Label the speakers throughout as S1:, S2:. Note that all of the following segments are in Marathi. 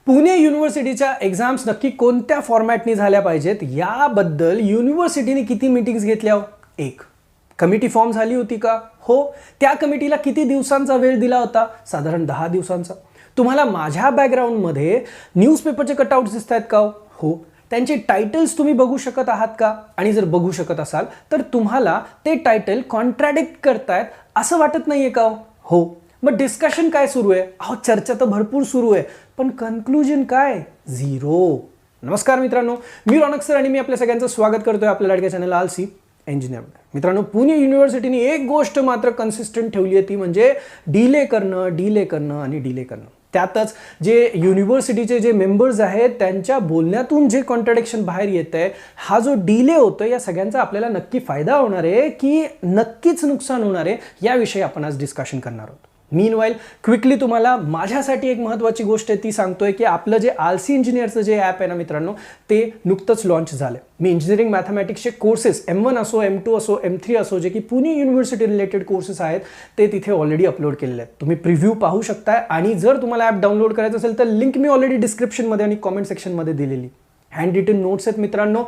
S1: पुणे युनिव्हर्सिटीच्या एक्झाम्स नक्की कोणत्या फॉर्मॅटनी झाल्या पाहिजेत याबद्दल युनिव्हर्सिटीने किती मीटिंग्स घेतल्या? एक. कमिटी फॉर्म झाली होती का? हो. त्या कमिटीला किती दिवसांचा वेळ दिला होता? साधारण 10 दिवसांचा. तुम्हाला माझ्या बॅकग्राऊंडमध्ये न्यूजपेपरचे कटआउट्स दिसत आहेत का? हो. त्यांचे टायटल्स तुम्ही बघू शकत आहात का? आणि जर बघू शकत असाल तर तुम्हाला ते टायटल कॉन्ट्रॅडिक्ट करतायत असं वाटत नाहीये का? हो. मग डिस्कशन काय सुरू आहे? चर्चा तर भरपूर सुरू आहे, पण कन्क्लुजन काय? झिरो. नमस्कार मित्रांनो, मी रौनक सर आणि मी आपल्या सगळ्यांचं स्वागत करतोय आपल्या लाडक्या चॅनल आलसी इंजिनियर. मित्रांनो, पुणे युनिव्हर्सिटीने एक गोष्ट मात्र कन्सिस्टंट ठेवली आहे, ती म्हणजे डिले करणं आणि डिले करणं. त्यातच जे युनिव्हर्सिटीचे जे मेंबर्स आहेत त्यांच्या बोलण्यातून जे कॉन्ट्रडिक्शन बाहेर येत आहे, हा जो डिले होतोय या सगळ्यांचा आपल्याला नक्की फायदा होणार आहे की नक्कीच नुकसान होणार आहे, याविषयी आपण आज डिस्कशन करणार आहोत. मीनवाईल क्विकली तुम्हाला माझ्यासाठी एक महत्त्वाची गोष्ट आहे ती सांगतोय की आपलं जे आलसी इंजिनियरचं जे ॲप आहे ना मित्रांनो, ते नुकतंच लॉन्च झालं. मी इंजिनिअरिंग मॅथमॅटिक्सचे कोर्सेस M1 असो, M2 असो, M3 असो, जे की पुणे युनिव्हर्सिटी रिलेटेड कोर्सेस आहेत ते तिथे ऑलरेडी अपलोड केलेले आहेत. तुम्ही प्रिव्ह्यू पाहू शकताय आणि जर तुम्हाला ॲप डाउनलोड करायचं असेल तर लिंक मी ऑलरेडी डिस्क्रिप्शनमध्ये आणि कॉमेंट सेक्शनमध्ये दिलेली. हँड रिटन नोट्स आहेत मित्रांनो.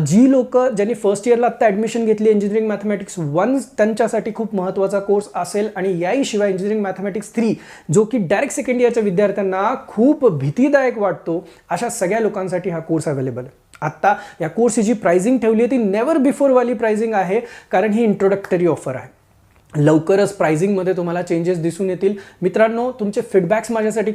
S1: जी लोक ज्यांनी फर्स्ट इयरला आत्ता ॲडमिशन घेतली इंजिनिअरिंग मॅथमॅटिक्स 1 त्यांच्यासाठी खूप महत्त्वाचा कोर्स असेल. आणि याशिवाय इंजिनिअरिंग मॅथमॅटिक्स 3 जो की डायरेक्ट सेकंड इयरच्या विद्यार्थ्यांना खूप भीतीदायक वाटतो, अशा सगळ्या लोकांसाठी हा कोर्स अवेलेबल आहे. आत्ता या कोर्सची जी प्राइसिंग ठेवली आहे ती नेव्हर बिफोरवाली प्राइसिंग आहे, कारण ही इंट्रोडक्टरी ऑफर आहे. लवकरच प्राइसिंगमध्ये तुम्हाला चेंजेस दिसून येतील. मित्रांनो, तुमचे फीडबॅक्स माझ्यासाठी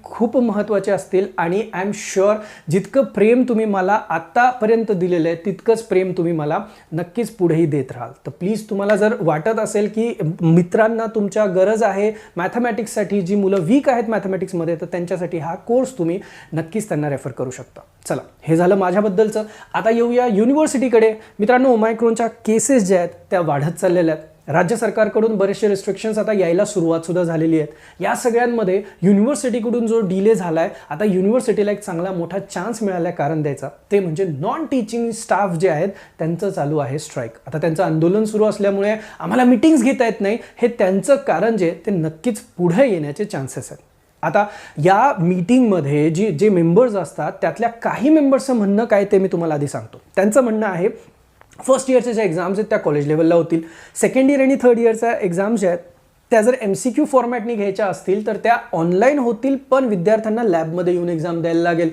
S1: खूप महत्त्वाचे असतील आणि आय एम शुअर जितकं प्रेम तुम्ही मला आत्तापर्यंत दिलेलं आहे तितकंच प्रेम तुम्ही मला नक्कीच पुढेही देत राहाल. तर प्लीज तुम्हाला जर वाटत असेल की मित्रांना तुमच्या गरज आहे मॅथमॅटिक्ससाठी, जी मुलं वीक आहेत मॅथमॅटिक्समध्ये, तर त्यांच्यासाठी हा कोर्स तुम्ही नक्कीच त्यांना रेफर करू शकता. चला, हे झालं माझ्याबद्दलचं. आता येऊया युनिव्हर्सिटीकडे. मित्रांनो, ओमायक्रॉनच्या केसेस ज्या आहेत त्या वाढत चाललेल्या आहेत. राज्य सरकारकडून बरेचसे रिस्ट्रिक्शन्स आता यायला सुरुवात सुद्धा झालेली आहेत. या सगळ्यांमध्ये युनिव्हर्सिटीकडून जो डिले झाला आहे, आता युनिव्हर्सिटीला एक चांगला मोठा चान्स मिळाला कारण द्यायचा, ते म्हणजे नॉन टीचिंग स्टाफ जे आहेत त्यांचं चालू आहे स्ट्राईक. आता त्यांचं आंदोलन सुरू असल्यामुळे आम्हाला मीटिंग्स घेता येत नाही, हे त्यांचं कारण जे ते नक्कीच पुढे येण्याचे चान्सेस आहेत. आता या मीटिंगमध्ये जे मेंबर्स असतात त्यातल्या काही मेंबर्सचं म्हणणं काय ते मी तुम्हाला आधी सांगतो. त्यांचं म्हणणं आहे फर्स्ट इयरच्या ज्या एक्झाम्स आहेत त्या कॉलेज लेवलला होतील. सेकंड इयर आणि थर्ड इयरच्या एक्झाम्स ज्या आहेत त्या जर MCQ फॉर्मॅटनी घ्यायच्या असतील तर त्या ऑनलाईन होतील, पण विद्यार्थ्यांना लॅबमध्ये येऊन एक्झाम द्यायला लागेल.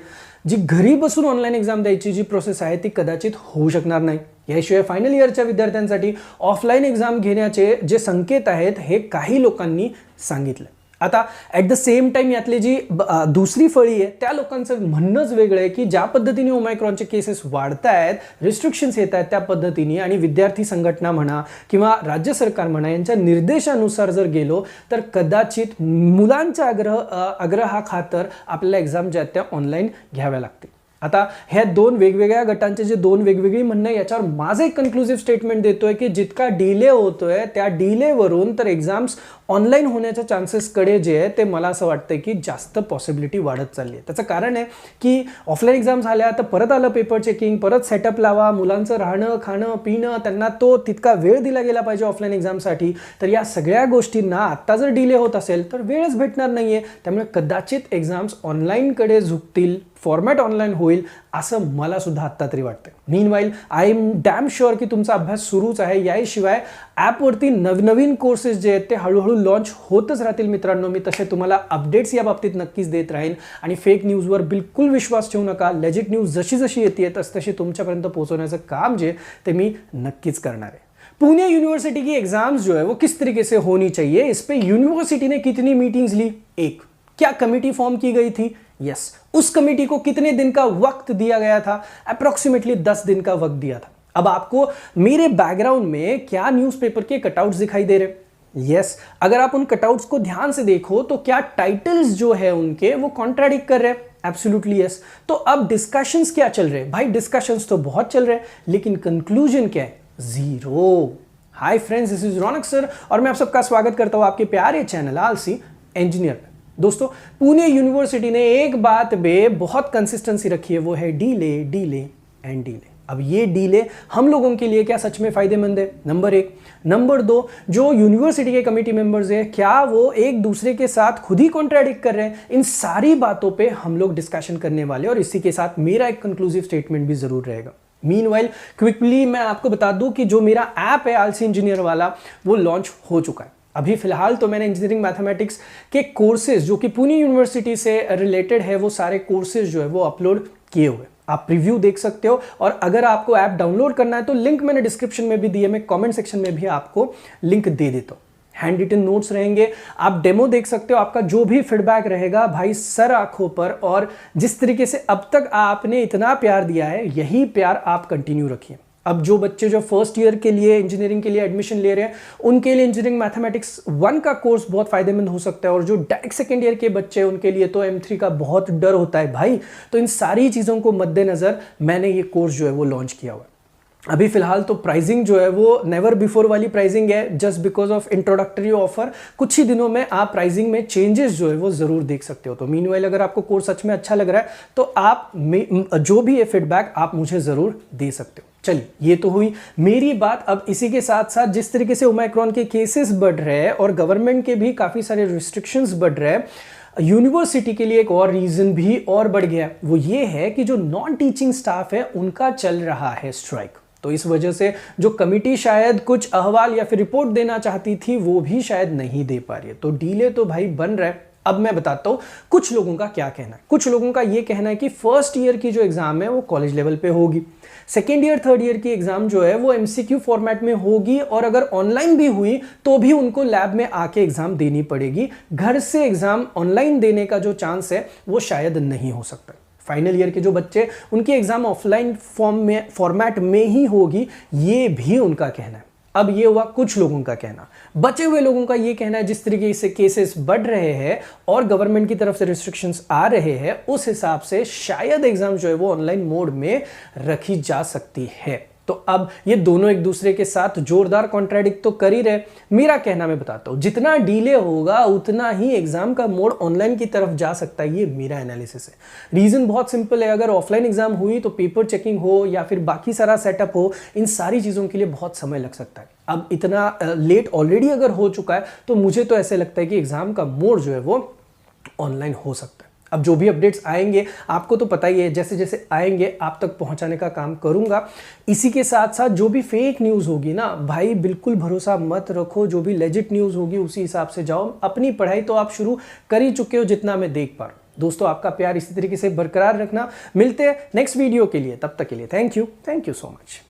S1: जी घरी बसून ऑनलाईन एक्झाम द्यायची जी प्रोसेस आहे ती कदाचित होऊ शकणार नाही. याशिवाय फायनल इयरच्या विद्यार्थ्यांसाठी ऑफलाईन एक्झाम घेण्याचे जे संकेत आहेत हे काही लोकांनी सांगितलं. आता ॲट द सेम टाईम यातली जी दुसरी फळी आहे त्या लोकांचं म्हणणंच वेगळं आहे की ज्या पद्धतीने ओमायक्रॉनचे केसेस वाढत आहेत, रिस्ट्रिक्शन्स येत आहेत त्या पद्धतीने, आणि विद्यार्थी संघटना म्हणा किंवा राज्य सरकार म्हणा यांच्या निर्देशानुसार जर गेलो तर कदाचित मुलांच्या आग्रहाखातर आपल्याला एक्झाम ज्या आहेत त्या ऑनलाईन घ्याव्या लागतील. आता ह्या दोन वेगवेगळ्या गटांचे जे दोन वेगवेगळी म्हणणं, याच्यावर माझं एक कन्क्लुसिव्ह स्टेटमेंट देतोय की जितका डिले होतोय त्या डिलेवरून तर एक्झाम्स ऑनलाईन होण्याच्या चान्सेसकडे जे आहे ते मला असं वाटतं की जास्त पॉसिबिलिटी वाढत चालली आहे. त्याचं कारण आहे की ऑफलाईन एक्झाम झाल्या तर परत आलं पेपर चेकिंग, परत सेटअप लावा, मुलांचं राहणं खाणं पिणं, त्यांना तो तितका वेळ दिला गेला पाहिजे ऑफलाईन एक्झामसाठी. तर या सगळ्या गोष्टींना आत्ता जर डिले होत असेल तर वेळच भेटणार नाही आहे. त्यामुळे कदाचित एक्झाम्स ऑनलाईनकडे झुकतील, फॉर्मॅट ऑनलाईन होईल असं मला सुद्धा आत्ता तरी वाटतं. Meanwhile I am damn sure की तुमचा अभ्यास सुरूच आहे. याशिवाय ॲपवरती नवनवीन कोर्सेस जे आहेत ते हळूहळू लॉन्च होतच राहतील मित्रांनो. मी तसे तुम्हाला अपडेट्स या बाबतीत नक्कीच देत राहीन. आणि फेक न्यूजवर बिलकुल विश्वास ठेवू नका. लेजिट न्यूज जशी जशी येते तशी तुमच्यापर्यंत पोहोचवण्याचं काम जे ते मी नक्कीच करणार आहे. पुणे यूनिवर्सिटी की एग्जाम्स जो है वो किस तरीके से होनी चाहिए, इस पे यूनिवर्सिटी ने कितनी मीटिंग्स ली? एक. क्या कमेटी फॉर्म की गई थी? यस. उस कमेटी को कितने दिन का वक्त दिया गया था? अप्रोक्सीमेटली 10 दिन का वक्त दिया था. अब आपको मेरे बैकग्राउंड में क्या न्यूज़पेपर के कटआउट्स दिखाई दे रहे? यस. अगर आप उन कटआउट्स को ध्यान से देखो तो क्या टाइटल्स जो है उनके वो कॉन्ट्राडिक्ट कर रहे हैं? Absolutely yes. तो अब डिस्कशंस क्या चल रहे हैं? भाई डिस्कशंस तो बहुत चल रहे हैं, लेकिन कंक्लूजन क्या है? Ziro. Hi friends, this is Raunak sir और मैं आप सबका स्वागत करता हूं आपके प्यारे चैनल आलसी इंजीनियर. दोस्तों, पुणे यूनिवर्सिटी ने एक बात पे बहुत कंसिस्टेंसी रखी है, वो है डीले डीले एंड डीले. अब ये डीले हम लोगों के लिए क्या सच में फायदेमंद है? नंबर 1। नंबर 2, जो यूनिवर्सिटी के कमेटी मेंबर्स हैं क्या वो एक दूसरे के साथ खुद ही कॉन्ट्राडिक्ट कर रहे हैं? इन सारी बातों पे हम लोग डिस्कशन करने वाले, और इसी के साथ मेरा एक कंक्लूसिव स्टेटमेंट भी जरूर रहेगा। मीनवाइल क्विकली मैं आपको बता दूं कि जो मेरा ऐप है आलसी इंजीनियर वाला, वो लॉन्च हो चुका है। अभी फिलहाल तो मैंने इंजीनियरिंग मैथमेटिक्स के कोर्सेज जो कि पुणे यूनिवर्सिटी से रिलेटेड है, वो सारे कोर्सेज जो है वो अपलोड किए हुए, आप प्रीव्यू देख सकते हो। और अगर आपको ऐप डाउनलोड करना है तो लिंक मैंने डिस्क्रिप्शन में भी दिया, मैं कमेंट सेक्शन में भी आपको लिंक दे देता हूं। हैंड रिटन नोट्स रहेंगे, आप डेमो देख सकते हो। आपका जो भी फीडबैक रहेगा भाई सर आंखों पर, और जिस तरीके से अब तक आपने इतना प्यार दिया है, यही प्यार आप कंटिन्यू रखिए। अब जो बच्चे जो फर्स्ट ईयर के लिए इंजीनियरिंग के लिए एडमिशन ले रहे हैं, उनके लिए इंजीनियरिंग मैथमेटिक्स 1 का कोर्स बहुत फायदेमंद हो सकता है, और जो डायरेक्ट सेकेंड ईयर के बच्चे हैं उनके लिए तो M3 का बहुत डर होता है भाई। तो इन सारी चीज़ों को मद्देनजर मैंने ये कोर्स जो है वो लॉन्च किया हुआ है। अभी फिलहाल तो प्राइसिंग जो है वो नेवर बिफोर वाली प्राइसिंग है, just because of introductory offer. कुछ ही दिनों में आप प्राइसिंग में चेंजेस जो है वो जरूर देख सकते हो। तो मीनवाइल अगर आपको कोर्स सच में अच्छा लग रहा है तो आप जो भी है फीडबैक आप मुझे जरूर दे सकते हो। चलिए, ये तो हुई मेरी बात। अब इसी के साथ साथ जिस तरीके से ओमाइक्रॉन के केसेस बढ़ रहे हैं और गवर्नमेंट के भी काफी सारे रिस्ट्रिक्शंस बढ़ रहे हैं, यूनिवर्सिटी के लिए एक और रीजन भी और बढ़ गया। वो ये है कि जो नॉन टीचिंग स्टाफ है उनका चल रहा है स्ट्राइक। तो इस वजह से जो कमिटी शायद कुछ अहवाल या फिर रिपोर्ट देना चाहती थी वो भी शायद नहीं दे पा रही है। तो डीले तो भाई बन रहा है। अब मैं बताता हूं कुछ लोगों का क्या कहना है। कुछ लोगों का ये कहना है कि फर्स्ट ईयर की जो एग्जाम है वो कॉलेज लेवल पे होगी, सेकेंड ईयर थर्ड ईयर की एग्जाम जो है वो MCQ फॉर्मेट में होगी, और अगर ऑनलाइन भी हुई तो भी उनको लैब में आके एग्जाम देनी पड़ेगी। घर से एग्जाम ऑनलाइन देने का जो चांस है वो शायद नहीं हो सकता। फाइनल ईयर के जो बच्चे, उनकी एग्जाम ऑफलाइन फॉर्मेट में ही होगी, ये भी उनका कहना है। अब ये हुआ कुछ लोगों का कहना। बचे हुए लोगों का ये कहना है जिस तरीके से केसेस बढ़ रहे हैं और गवर्नमेंट की तरफ से रिस्ट्रिक्शंस आ रहे हैं, उस हिसाब से शायद एग्जाम जो है वो ऑनलाइन मोड में रखी जा सकती है। तो अब ये दोनों एक दूसरे के साथ जोरदार कॉन्ट्राडिक्ट तो कर ही रहे। मेरा कहना मैं बताता हूं, जितना डिले होगा उतना ही एग्जाम का मोड ऑनलाइन की तरफ जा सकता है। ये मेरा एनालिसिस है। रीजन बहुत सिंपल है, अगर ऑफलाइन एग्जाम हुई तो पेपर चेकिंग हो या फिर बाकी सारा सेटअप हो, इन सारी चीजों के लिए बहुत समय लग सकता है। अब इतना लेट ऑलरेडी अगर हो चुका है तो मुझे तो ऐसे लगता है कि एग्जाम का मोड जो है वो ऑनलाइन हो सकता है। अब जो भी अपडेट्स आएंगे आपको तो पता ही है, जैसे जैसे आएंगे आप तक पहुंचाने का काम करूंगा। इसी के साथ साथ जो भी फेक न्यूज़ होगी ना भाई, बिल्कुल भरोसा मत रखो। जो भी लेजिट न्यूज़ होगी उसी हिसाब से जाओ। अपनी पढ़ाई तो आप शुरू कर ही चुके हो, जितना मैं देख पा रहा हूं। दोस्तों, आपका प्यार इसी तरीके से बरकरार रखना। मिलते हैं नेक्स्ट वीडियो के लिए, तब तक के लिए थैंक यू सो मच।